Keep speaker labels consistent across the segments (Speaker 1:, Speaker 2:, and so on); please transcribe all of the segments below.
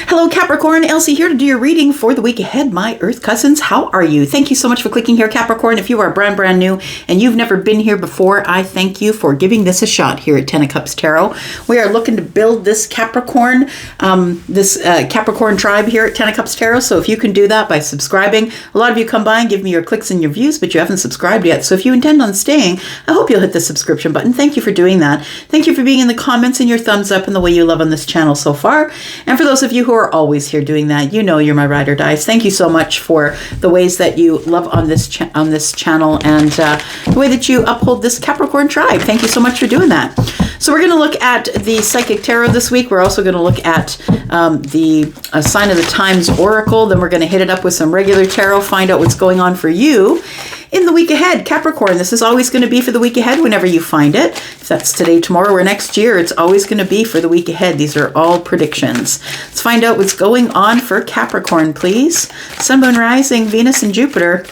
Speaker 1: Hello Capricorn, Elsie here to do your reading for the week ahead. My Earth cousins, how are you? Thank you so much for clicking here, Capricorn. If you are brand new and you've never been here before, I thank you for giving this a shot here at Ten of Cups Tarot. We are looking to build this Capricorn, Capricorn tribe here at Ten of Cups Tarot. So if you can do that by subscribing, a lot of you come by and give me your clicks and your views, but you haven't subscribed yet. So if you intend on staying, I hope you'll hit the subscription button. Thank you for doing that. Thank you for being in the comments and your thumbs up and the way you love on this channel so far. And for those of you who are always here doing that, you know you're my ride or dies. Thank you so much for the ways that you love on this channel and the way that you uphold this Capricorn tribe. Thank you so much for doing that. So we're going to look at the Psychic Tarot this week. We're also going to look at the Sign of the Times Oracle. Then we're going to hit it up with some regular tarot, find out what's going on for you in the week ahead. Capricorn, this is always going to be for the week ahead whenever you find it. If that's today, tomorrow, or next year, it's always going to be for the week ahead. These are all predictions. Let's find out what's going on for Capricorn, please. Sun, Moon, Rising, Venus, and Jupiter.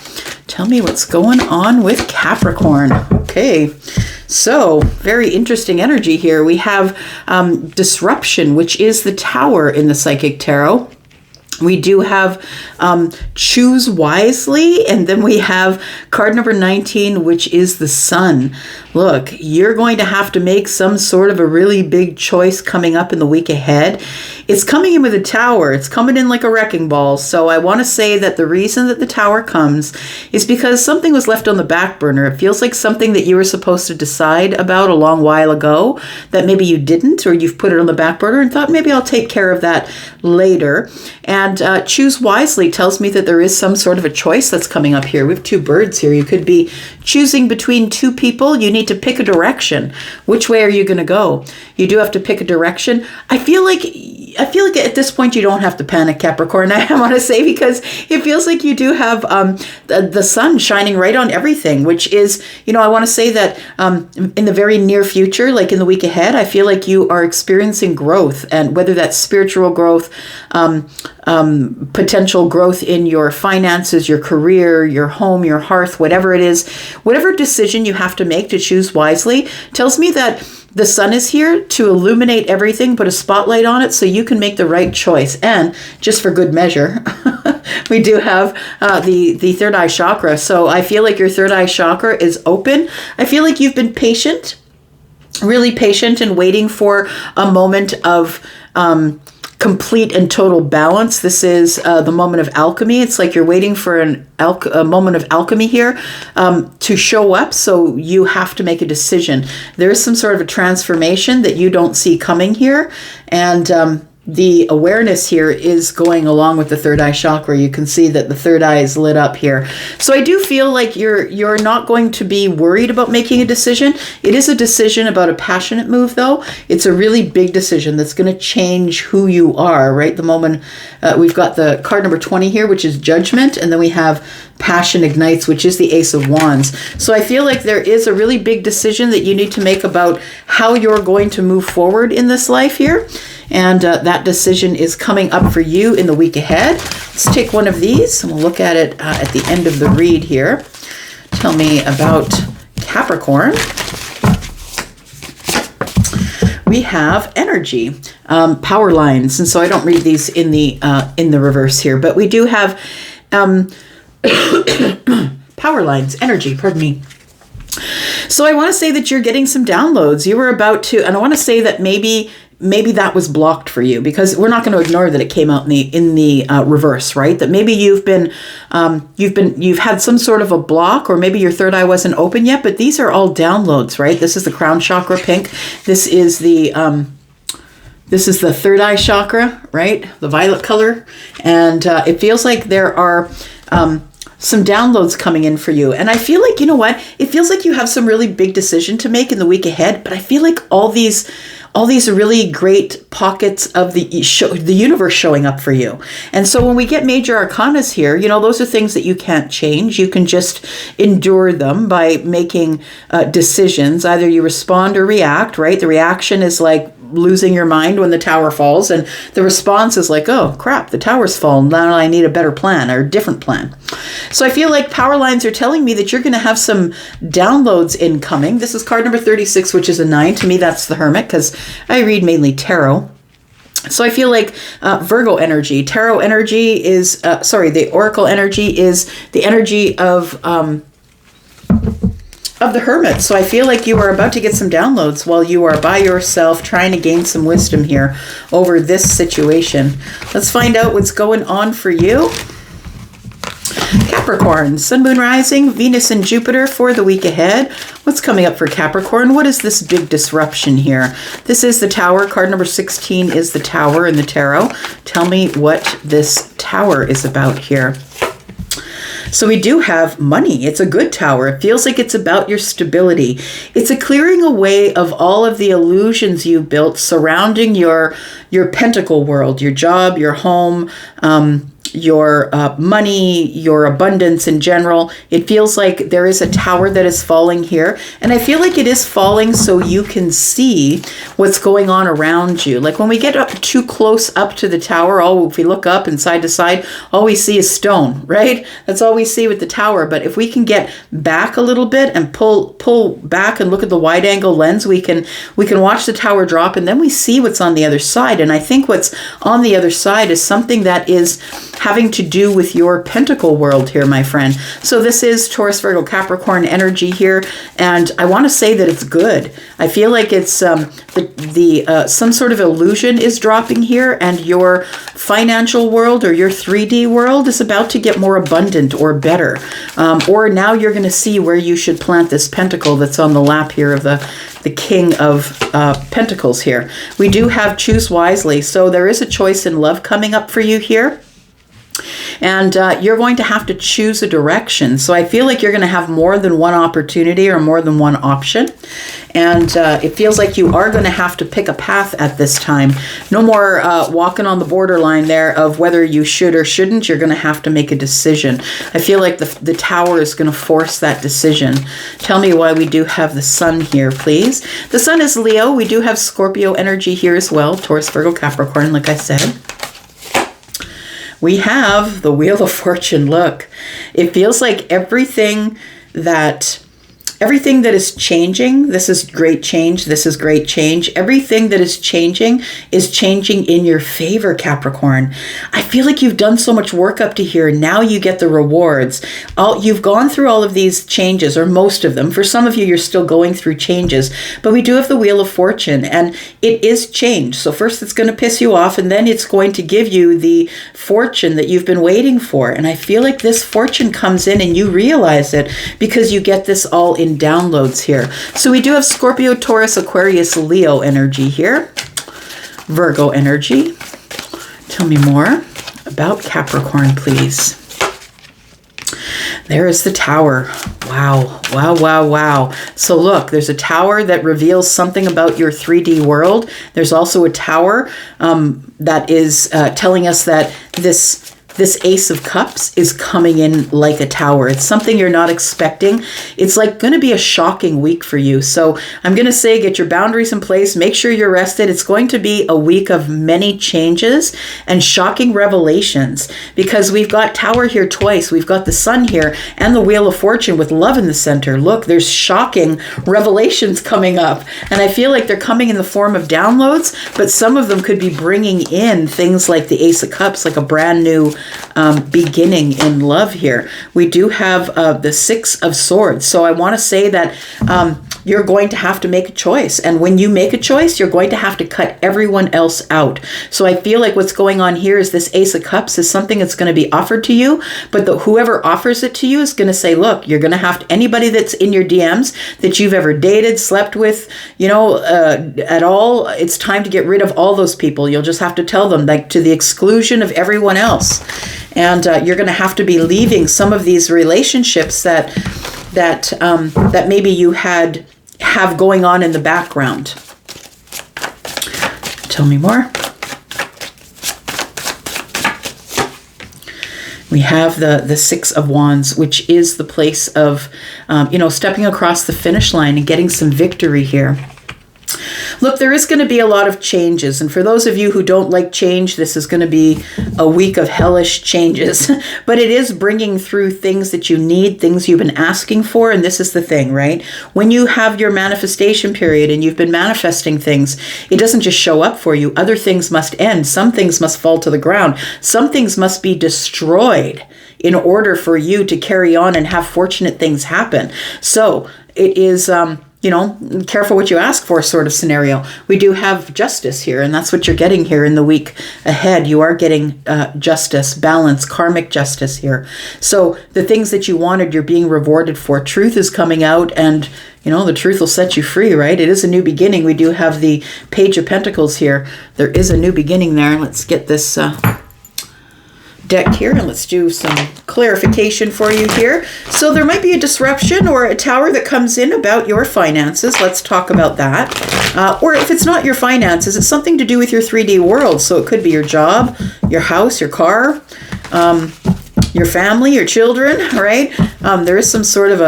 Speaker 1: Tell me what's going on with Capricorn. Okay. So, very interesting energy here. We have disruption, which is the Tower in the Psychic Tarot. We do have choose wisely, and then we have card number 19, which is the Sun. Look, you're going to have to make some sort of a really big choice coming up in the week ahead. It's coming in with a Tower. It's coming in like a wrecking ball. So I want to say that the reason that the Tower comes is because something was left on the back burner. It feels like something that you were supposed to decide about a long while ago that maybe you didn't, or you've put it on the back burner and thought maybe I'll take care of that later. And choose wisely tells me that there is some sort of a choice that's coming up here. We have two birds here. You could be choosing between two people. You need to pick a direction. Which way are you going to go? You do have to pick a direction. I feel like at this point you don't have to panic, Capricorn, I want to say, because it feels like you do have the sun shining right on everything, which is, I want to say that in the very near future, like in the week ahead, I feel like you are experiencing growth, and whether that's spiritual growth, potential growth in your finances, your career, your home, your hearth, whatever it is, whatever decision you have to make to choose wisely, tells me that the sun is here to illuminate everything, put a spotlight on it so you can make the right choice. And just for good measure, we do have the third eye chakra. So I feel like your third eye chakra is open. I feel like you've been patient, really patient, and waiting for a moment of complete and total balance. This is the moment of alchemy. It's like you're waiting for a moment of alchemy here to show up, so you have to make a decision. There is some sort of a transformation that you don't see coming here, and the awareness here is going along with the third eye chakra. You can see that the third eye is lit up here. So I do feel like you're not going to be worried about making a decision. It is a decision about a passionate move, though. It's a really big decision that's going to change who you are, right? The moment we've got the card number 20 here, which is Judgment, and then we have Passion Ignites, which is the Ace of Wands. So I feel like there is a really big decision that you need to make about how you're going to move forward in this life here. And that decision is coming up for you in the week ahead. Let's take one of these and we'll look at it at the end of the read here. Tell me about Capricorn. We have energy, power lines. And so I don't read these in the reverse here, but we do have power lines, energy, pardon me. So I want to say that you're getting some downloads. You were about to, and I want to say that maybe that was blocked for you, because we're not going to ignore that it came out in the reverse, right? That maybe you've had some sort of a block, or maybe your third eye wasn't open yet, but these are all downloads, right? This is the crown chakra pink. This is the third eye chakra, right? The violet color. And it feels like there are some downloads coming in for you. And I feel like, you know what? It feels like you have some really big decision to make in the week ahead, but I feel like all these really great pockets of the universe showing up for you. And so when we get major arcanas here, those are things that you can't change. You can just endure them by making decisions. Either you respond or react, right? The reaction is like losing your mind when the tower falls, and the response is like, oh crap, the tower's fallen, now I need a better plan or a different plan. So I feel like power lines are telling me that you're going to have some downloads incoming. This is card number 36, which is a 9. To me, that's the Hermit, because I read mainly tarot. So I feel like Virgo energy, tarot energy is, the oracle energy is the energy of the hermit. So I feel like you are about to get some downloads while you are by yourself trying to gain some wisdom here over this situation. Let's find out what's going on for you. Capricorn, Sun, Moon, Rising, Venus, and Jupiter for the week ahead. What's coming up for Capricorn? What is this big disruption here? This is the Tower. Card number 16 is the Tower in the tarot. Tell me what this Tower is about here. So we do have money. It's a good Tower. It feels like it's about your stability. It's a clearing away of all of the illusions you built surrounding your pentacle world, your job, your home, your money, your abundance in general. It feels like there is a tower that is falling here. And I feel like it is falling so you can see what's going on around you. Like when we get up too close up to the tower, if we look up and side to side, all we see is stone, right? That's all we see with the tower. But if we can get back a little bit and pull back and look at the wide angle lens, we can watch the tower drop, and then we see what's on the other side. And I think what's on the other side is something that is having to do with your pentacle world here, my friend. So this is Taurus, Virgo, Capricorn energy here, and I want to say that it's good. I feel like it's some sort of illusion is dropping here, and your financial world or your 3D world is about to get more abundant or better. Or now you're going to see where you should plant this pentacle that's on the lap here of the King of Pentacles here. We do have choose wisely. So there is a choice in love coming up for you here. And you're going to have to choose a direction. So I feel like you're going to have more than one opportunity or more than one option. And it feels like you are going to have to pick a path at this time. No more walking on the borderline there of whether you should or shouldn't. You're going to have to make a decision. I feel like the Tower is going to force that decision. Tell me why we do have the Sun here, please. The Sun is Leo. We do have Scorpio energy here as well. Taurus, Virgo, Capricorn, like I said. We have the Wheel of Fortune. Look, it feels like everything that is changing, this is great change, this is great change. Everything that is changing in your favor, Capricorn. I feel like you've done so much work up to here. Now you get the rewards. You've gone through all of these changes, or most of them. For some of you, you're still going through changes. But we do have the Wheel of Fortune, and it is change. So first it's going to piss you off, and then it's going to give you the fortune that you've been waiting for. And I feel like this fortune comes in and you realize it because you get this all in downloads here. So we do have Scorpio, Taurus, Aquarius, Leo energy here. Virgo energy. Tell me more about Capricorn, please. There is the Tower. Wow, wow, wow, wow. So look, there's a Tower that reveals something about your 3D world. There's also a Tower that is telling us that this Ace of Cups is coming in like a tower. It's something you're not expecting. It's like going to be a shocking week for you. So I'm going to say get your boundaries in place. Make sure you're rested. It's going to be a week of many changes and shocking revelations because we've got Tower here twice. We've got the Sun here and the Wheel of Fortune with love in the center. Look, there's shocking revelations coming up. And I feel like they're coming in the form of downloads, but some of them could be bringing in things like the Ace of Cups, like a brand new beginning in love here. We do have the Six of Swords. So I want to say that you're going to have to make a choice. And when you make a choice, you're going to have to cut everyone else out. So I feel like what's going on here is this Ace of Cups is something that's going to be offered to you, but whoever offers it to you is going to say, look, you're going to have to, anybody that's in your DMs that you've ever dated, slept with, at all, it's time to get rid of all those people. You'll just have to tell them, like, to the exclusion of everyone else. And you're going to have to be leaving some of these relationships that maybe you have going on in the background. Tell me more. We have the Six of Wands, which is the place of, stepping across the finish line and getting some victory here. Look, there is going to be a lot of changes. And for those of you who don't like change, this is going to be a week of hellish changes. But it is bringing through things that you need, things you've been asking for. And this is the thing, right? When you have your manifestation period and you've been manifesting things, it doesn't just show up for you. Other things must end. Some things must fall to the ground. Some things must be destroyed in order for you to carry on and have fortunate things happen. So it is, careful what you ask for sort of scenario. We do have justice here, and that's what you're getting here in the week ahead. You are getting justice, balance, karmic justice here. So the things that you wanted, you're being rewarded for. Truth is coming out, and the truth will set you free, right? It is a new beginning. We do have the Page of Pentacles here. There is a new beginning there. Let's get this deck here and let's do some clarification for you here. So there might be a disruption or a tower that comes in about your finances. Let's talk about that. Or if it's not your finances, it's something to do with your 3D world. So it could be your job, your house, your car, your family, your children, right? There is some sort of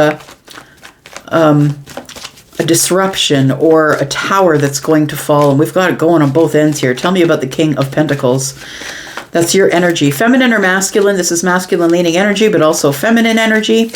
Speaker 1: a disruption or a tower that's going to fall. And we've got it going on both ends here. Tell me about the King of Pentacles. That's your energy. Feminine or masculine? This is masculine leaning energy, but also feminine energy.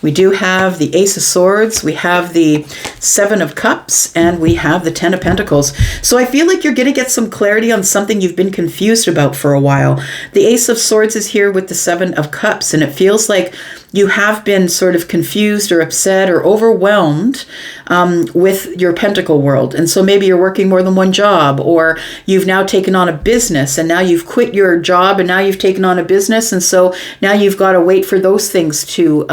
Speaker 1: We do have the Ace of Swords, we have the Seven of Cups, and we have the Ten of Pentacles. So I feel like you're going to get some clarity on something you've been confused about for a while. The Ace of Swords is here with the Seven of Cups, and it feels like you have been sort of confused or upset or overwhelmed with your pentacle world. And so maybe you're working more than one job, or you've now taken on a business, and now you've quit your job, and now you've taken on a business. And so now you've got to wait for those things to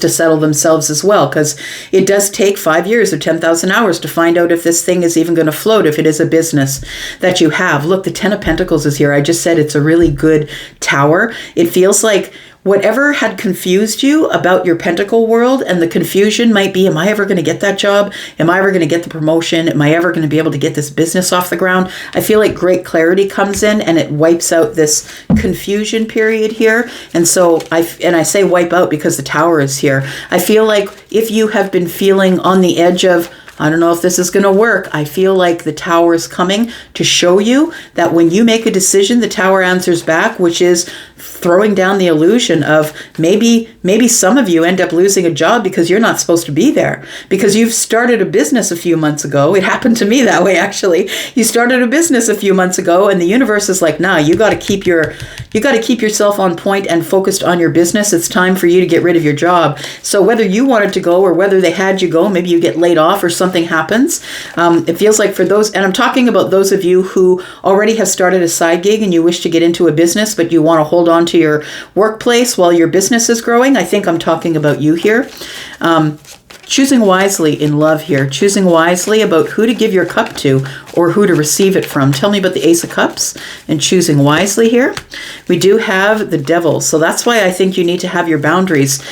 Speaker 1: settle themselves as well, because it does take 5 years or 10,000 hours to find out if this thing is even going to float, if it is a business that you have. Look, the Ten of Pentacles is here. I just said it's a really good tower. It feels like whatever had confused you about your pentacle world, and the confusion might be, am I ever going to get that job? Am I ever going to get the promotion? Am I ever going to be able to get this business off the ground? I feel like great clarity comes in and it wipes out this confusion period here. And so I say wipe out because the tower is here. I feel like if you have been feeling on the edge of, I don't know if this is going to work, I feel like the tower is coming to show you that when you make a decision, the tower answers back, which is throwing down the illusion of maybe some of you end up losing a job because you're not supposed to be there, because you've started a business a few months ago. It happened to me that way, actually. You started a business a few months ago, and the universe is like, nah, you got to keep yourself on point and focused on your business. It's time for you to get rid of your job. So whether you wanted to go or whether they had you go, maybe you get laid off or something happens. It feels like for those, and I'm talking about those of you who already have started a side gig and you wish to get into a business, but you want to hold on to your workplace while your business is growing. I think I'm talking about you here. Choosing wisely in love here. Choosing wisely about who to give your cup to or who to receive it from. Tell me about the Ace of Cups and choosing wisely here. We do have the Devil. So that's why I think you need to have your boundaries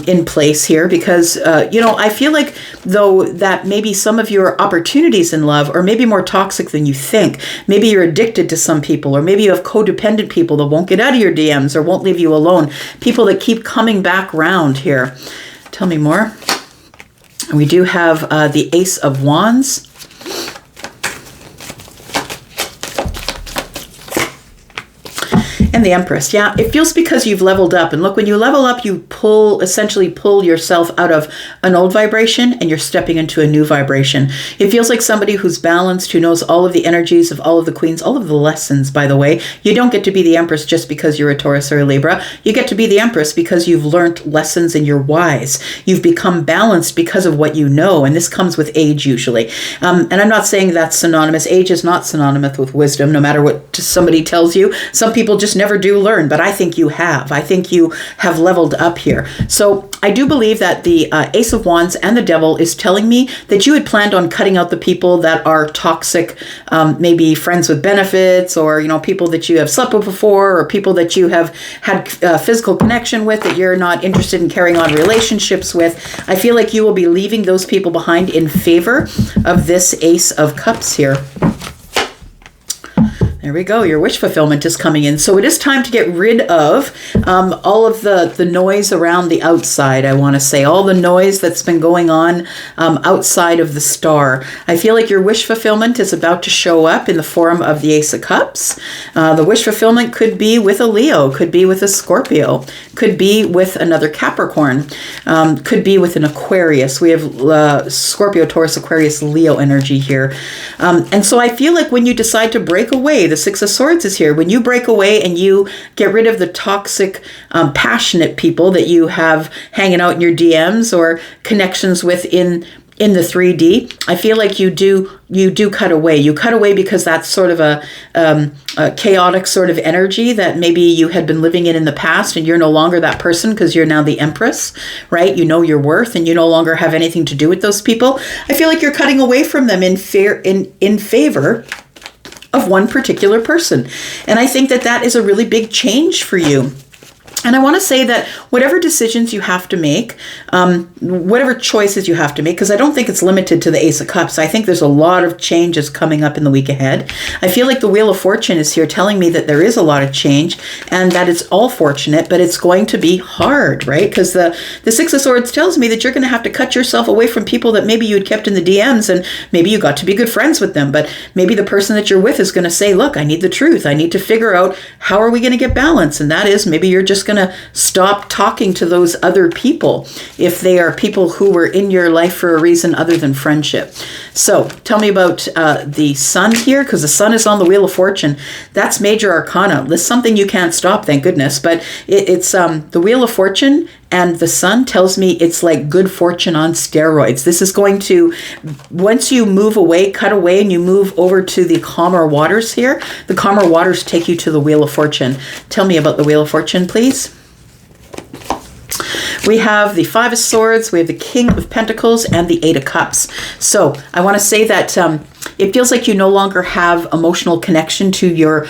Speaker 1: in place here, because, I feel like though that maybe some of your opportunities in love are maybe more toxic than you think. Maybe you're addicted to some people, or maybe you have codependent people that won't get out of your DMs or won't leave you alone. People that keep coming back round here. Tell me more. We do have the Ace of Wands. And the Empress. Yeah, it feels because you've leveled up. And look, when you level up, you essentially pull yourself out of an old vibration and you're stepping into a new vibration. It feels like somebody who's balanced, who knows all of the energies of all of the queens, all of the lessons, by the way. You don't get to be the Empress just because you're a Taurus or a Libra. You get to be the Empress because you've learned lessons and you're wise. You've become balanced because of what you know. And this comes with age usually. And I'm not saying that's synonymous. Age is not synonymous with wisdom, no matter what somebody tells you. Some people just never do learn, but I think you have. I think you have leveled up here. So I do believe that the Ace of Wands and the Devil is telling me that you had planned on cutting out the people that are toxic, maybe friends with benefits, or people that you have slept with before, or people that you have had physical connection with that you're not interested in carrying on relationships with. I feel like you will be leaving those people behind in favor of this Ace of Cups here. There we go. Your wish fulfillment is coming in. So it is time to get rid of all of the noise around the outside, I want to say. All the noise that's been going on outside of the star. I feel like your wish fulfillment is about to show up in the form of the Ace of Cups. The wish fulfillment could be with a Leo, could be with a Scorpio, could be with another Capricorn, could be with an Aquarius. We have Scorpio, Taurus, Aquarius, Leo energy here. And so I feel like when you decide to break away, the Six of Swords is here. When you break away and you get rid of the toxic, passionate people that you have hanging out in your DMs or connections with in the 3D, I feel like you do cut away. You cut away because that's sort of a chaotic sort of energy that maybe you had been living in the past, and you're no longer that person because you're now the Empress, right? You know your worth, and you no longer have anything to do with those people. I feel like you're cutting away from them in favor of one particular person. And I think that that is a really big change for you. And I want to say that whatever decisions you have to make, whatever choices you have to make, because I don't think it's limited to the Ace of Cups. I think there's a lot of changes coming up in the week ahead. I feel like the Wheel of Fortune is here telling me that there is a lot of change and that it's all fortunate, but it's going to be hard, right? Because the Six of Swords tells me that you're going to have to cut yourself away from people that maybe you had kept in the DMs, and maybe you got to be good friends with them, but maybe the person that you're with is going to say, look, I need the truth. I need to figure out how are we going to get balance? And that is maybe you're just going to stop talking to those other people if they are people who were in your life for a reason other than friendship. So tell me about the Sun here, because the Sun is on the Wheel of Fortune. That's major arcana. This is something you can't stop, thank goodness, but it's the Wheel of Fortune, and the Sun tells me it's like good fortune on steroids. This is going to, once you move away, cut away, and you move over to the calmer waters here, the calmer waters take you to the Wheel of Fortune. Tell me about the Wheel of Fortune, please. We have the Five of Swords, we have the King of Pentacles, and the Eight of Cups. So I want to say that it feels like you no longer have emotional connection to your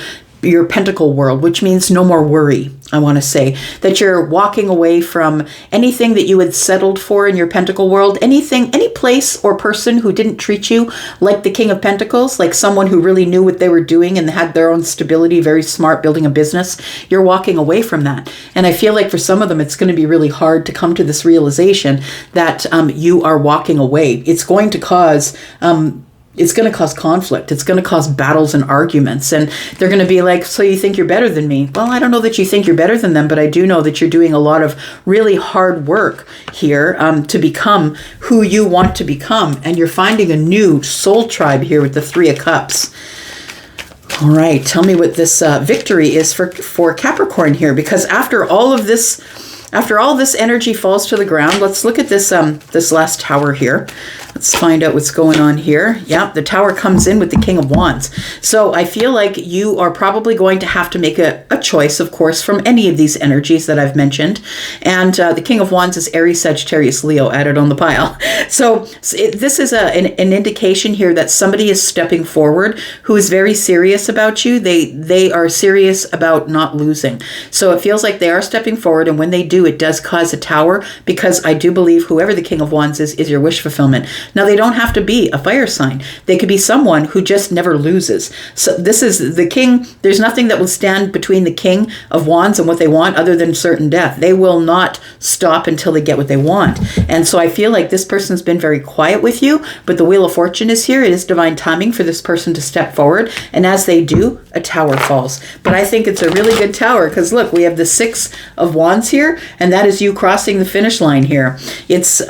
Speaker 1: pentacle world, which means no more worry. I want to say that you're walking away from anything that you had settled for in your pentacle world, any place or person who didn't treat you like the King of Pentacles, like someone who really knew what they were doing and had their own stability, very smart, building a business. You're walking away from that. And I feel like for some of them, it's going to be really hard to come to this realization that you are walking away. It's going to cause conflict. It's going to cause battles and arguments. And they're going to be like, so you think you're better than me? Well, I don't know that you think you're better than them, but I do know that you're doing a lot of really hard work here to become who you want to become. And you're finding a new soul tribe here with the Three of Cups. All right. Tell me what this victory is for Capricorn here, because after all this energy falls to the ground, let's look at this last tower here. Let's find out what's going on here. Yeah, the tower comes in with the King of Wands. So I feel like you are probably going to have to make a choice, of course, from any of these energies that I've mentioned. And the King of Wands is Aries, Sagittarius, Leo added on the pile. So this is an indication here that somebody is stepping forward who is very serious about you. They are serious about not losing. So it feels like they are stepping forward, and when they do, it does cause a tower, because I do believe whoever the King of Wands is your wish fulfillment. Now, they don't have to be a fire sign. They could be someone who just never loses. So this is the king. There's nothing that will stand between the King of Wands and what they want other than certain death. They will not stop until they get what they want. And so I feel like this person's been very quiet with you, but the Wheel of Fortune is here. It is divine timing for this person to step forward. And as they do, a tower falls. But I think it's a really good tower, because look, we have the Six of Wands here, and that is you crossing the finish line here. It's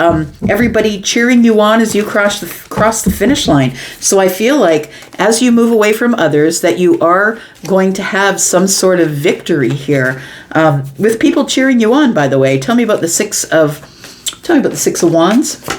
Speaker 1: everybody cheering you on as you cross the finish line. So I feel like as you move away from others, that you are going to have some sort of victory here, with people cheering you on. By the way, tell me about the Six of Wands.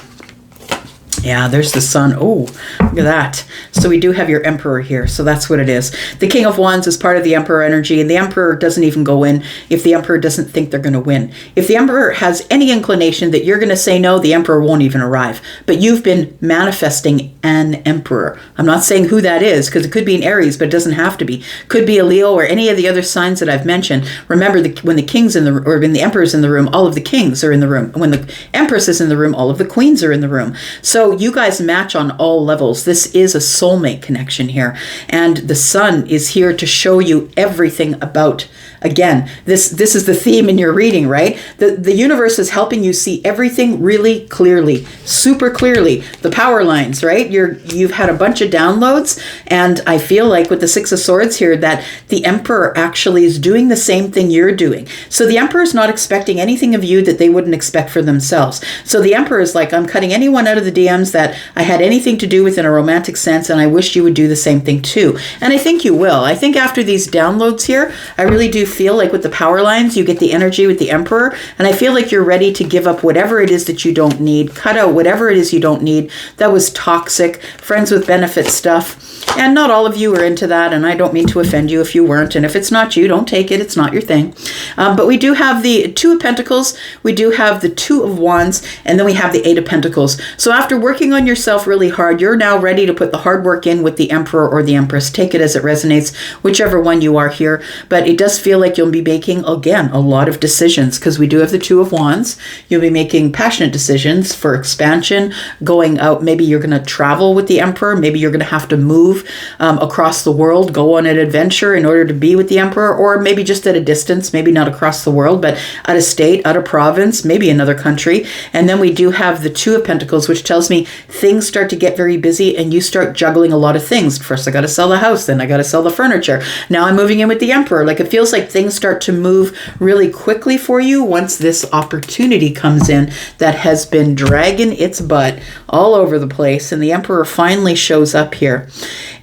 Speaker 1: Yeah, there's the Sun. Oh, look at that. So we do have your Emperor here. So that's what it is. The King of Wands is part of the Emperor energy, and the Emperor doesn't even go in if the Emperor doesn't think they're going to win. If the Emperor has any inclination that you're going to say no, the Emperor won't even arrive. But you've been manifesting an Emperor. I'm not saying who that is, because it could be an Aries, but it doesn't have to be. Could be a Leo or any of the other signs that I've mentioned. Remember, when the King's in the or when the Emperor's in the room, all of the Kings are in the room. When the Empress is in the room, all of the Queens are in the room. So So you guys match on all levels. This is a soulmate connection here. And the sun is here to show you everything about, again, this is the theme in your reading, right? The universe is helping you see everything really clearly, super clearly. The power lines, right? You've had a bunch of downloads, and I feel like with the Six of Swords here that the Emperor actually is doing the same thing you're doing. So the Emperor is not expecting anything of you that they wouldn't expect for themselves. So the Emperor is like, I'm cutting anyone out of the DMs that I had anything to do with in a romantic sense, and I wish you would do the same thing too. And I think you will. I think after these downloads here, I really do feel like with the power lines, you get the energy with the Emperor, and I feel like you're ready to give up whatever it is that you don't need, cut out whatever it is you don't need that was toxic, friends with benefit stuff. And not all of you are into that, and I don't mean to offend you if you weren't, and if it's not you, don't take it, it's not your thing. But we do have the Two of Pentacles, we do have the Two of Wands, and then we have the Eight of Pentacles. So after working on yourself really hard, you're now ready to put the hard work in with the Emperor or the Empress. Take it as it resonates, whichever one you are here. But it does feel like you'll be making, again, a lot of decisions, because we do have the Two of Wands. You'll be making passionate decisions for expansion, going out. Maybe you're going to travel with the Emperor. Maybe you're going to have to move across the world, go on an adventure in order to be with the Emperor, or maybe just at a distance, maybe not across the world, but out of state, out of province, maybe another country. And then we do have the Two of Pentacles, which tells me things start to get very busy and you start juggling a lot of things. First, I got to sell the house, then I got to sell the furniture. Now I'm moving in with the Emperor. Like, it feels like things start to move really quickly for you once this opportunity comes in that has been dragging its butt all over the place, and the Emperor finally shows up here.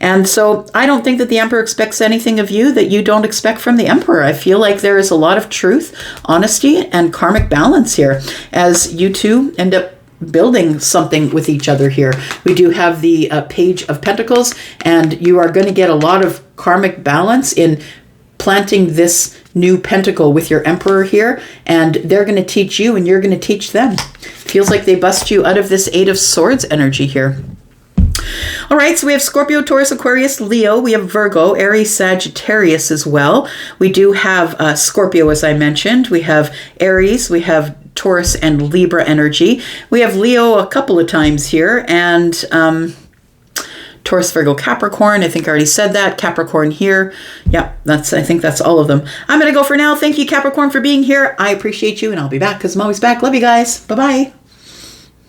Speaker 1: And so I don't think that the Emperor expects anything of you that you don't expect from the Emperor. I feel like there is a lot of truth, honesty, and karmic balance here as you two end up building something with each other here. We do have the Page of Pentacles, and you are going to get a lot of karmic balance in planting this new pentacle with your Emperor here, and they're going to teach you and you're going to teach them. Feels like they bust you out of this Eight of Swords energy here. All right, so we have Scorpio, Taurus, Aquarius, Leo. We have Virgo, Aries, Sagittarius as well. We do have Scorpio, as I mentioned. We have Aries, we have Taurus and Libra energy. We have Leo a couple of times here, and Taurus, Virgo, Capricorn. I think I already said that. Capricorn here. Yeah, I think that's all of them. I'm going to go for now. Thank you, Capricorn, for being here. I appreciate you, and I'll be back because I'm always back. Love you guys. Bye-bye.